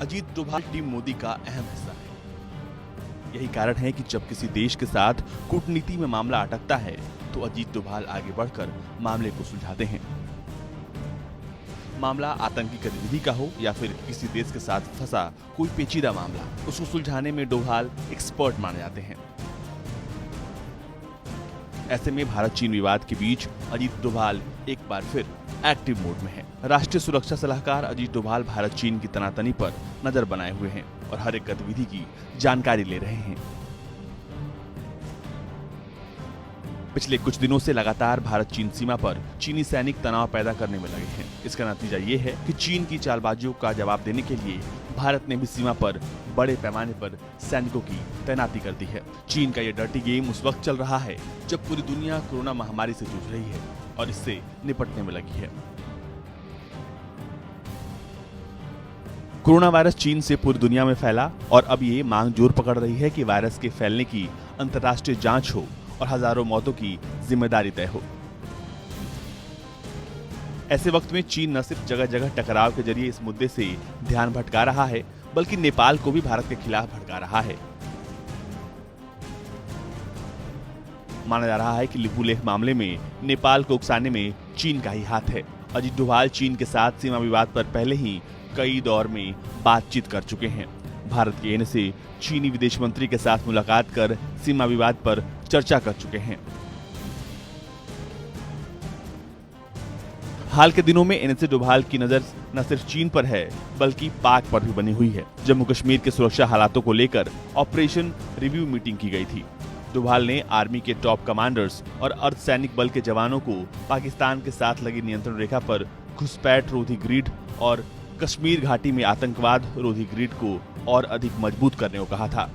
Ajit Doval team Modi का अहम हिस्सा है। यही कारण है कि जब किसी देश के साथ कूटनीति में मामला अटकता है तो अजीत डोभाल आगे बढ़कर मामले को सुलझाते हैं। मामला आतंकी गतिविधि का हो या फिर किसी देश के साथ फंसा कोई पेचीदा मामला, उसको सुलझाने में डोभाल एक्सपर्ट माने जाते हैं। ऐसे में भारत चीन विवाद के बीच अजीत डोभाल एक बार फिर एक्टिव मोड में है। राष्ट्रीय सुरक्षा सलाहकार अजीत डोभाल भारत चीन की तनातनी पर नजर बनाए हुए हैं और हर एक गतिविधि की जानकारी ले रहे हैं। पिछले कुछ दिनों से लगातार भारत चीन सीमा पर चीनी सैनिक तनाव पैदा करने में लगे हैं। इसका नतीजा ये है कि चीन की चालबाजियों का जवाब देने के लिए भारत ने भी सीमा पर बड़े पैमाने पर सैनिकों की तैनाती कर दी है। चीन का ये डर्टी गेम उस वक्त चल रहा है जब पूरी दुनिया कोरोना महामारी से जूझ रही है और इससे निपटने में लगी है। कोरोना वायरस चीन से पूरी दुनिया में फैला और अब ये मांग जोर पकड़ रही है कि वायरस के फैलने की अंतर्राष्ट्रीय जांच हो और हजारों मौतों की जिम्मेदारी तय हो। ऐसे वक्त में चीन न सिर्फ जगह जगह टकराव के जरिए इस मुद्दे से ध्यान भटका रहा है, बल्कि नेपाल को भी भारत के खिलाफ भड़का रहा है। माना जा रहा है कि लिपुलेख मामले में नेपाल को उकसाने में चीन का ही हाथ है। अजीत डोभाल चीन के साथ सीमा विवाद पर पहले ही कई दौर में बातचीत कर चुके हैं। भारत के कहने से चीनी विदेश मंत्री के साथ मुलाकात कर सीमा विवाद पर चर्चा कर चुके हैं। हाल के दिनों में एनएसए डोभाल की नजर न सिर्फ चीन पर है बल्कि पाक पर भी बनी हुई है। जम्मू कश्मीर के सुरक्षा हालातों को लेकर ऑपरेशन रिव्यू मीटिंग की गई थी। डोभाल ने आर्मी के टॉप कमांडर्स और अर्धसैनिक बल के जवानों को पाकिस्तान के साथ लगी नियंत्रण रेखा पर घुसपैठ रोधी ग्रिड और कश्मीर घाटी में आतंकवाद रोधी ग्रिड को और अधिक मजबूत करने को कहा था।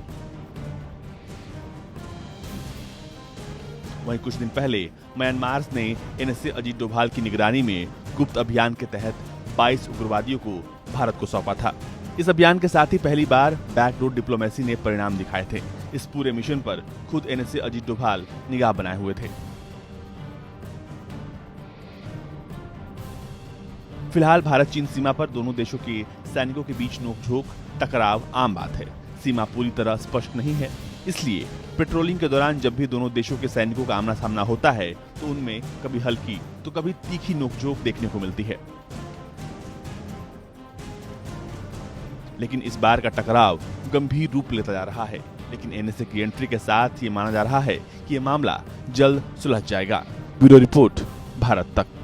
वहीं कुछ दिन पहले म्यांमार ने एनएसए अजीत डोभाल की निगरानी में गुप्त अभियान के तहत 22 उग्रवादियों को भारत को सौंपा था। इस अभियान के साथ ही पहली बार बैकडोर डिप्लोमेसी ने परिणाम दिखाए थे। इस पूरे मिशन पर खुद एनएसए अजीत डोभाल निगाह बनाए हुए थे। फिलहाल भारत चीन सीमा पर दोनों देशों के सैनिकों के बीच नोकझोंक टकराव आम बात है। सीमा पूरी तरह स्पष्ट नहीं है, इसलिए पेट्रोलिंग के दौरान जब भी दोनों देशों के सैनिकों का आमना सामना होता है तो उनमें कभी हल्की तो कभी तीखी नोकझोंक देखने को मिलती है। लेकिन इस बार का टकराव गंभीर रूप लेता जा रहा है। लेकिन एनएसए की एंट्री के साथ ये माना जा रहा है कि ये मामला जल्द सुलझ जाएगा। ब्यूरो रिपोर्ट, भारत तक।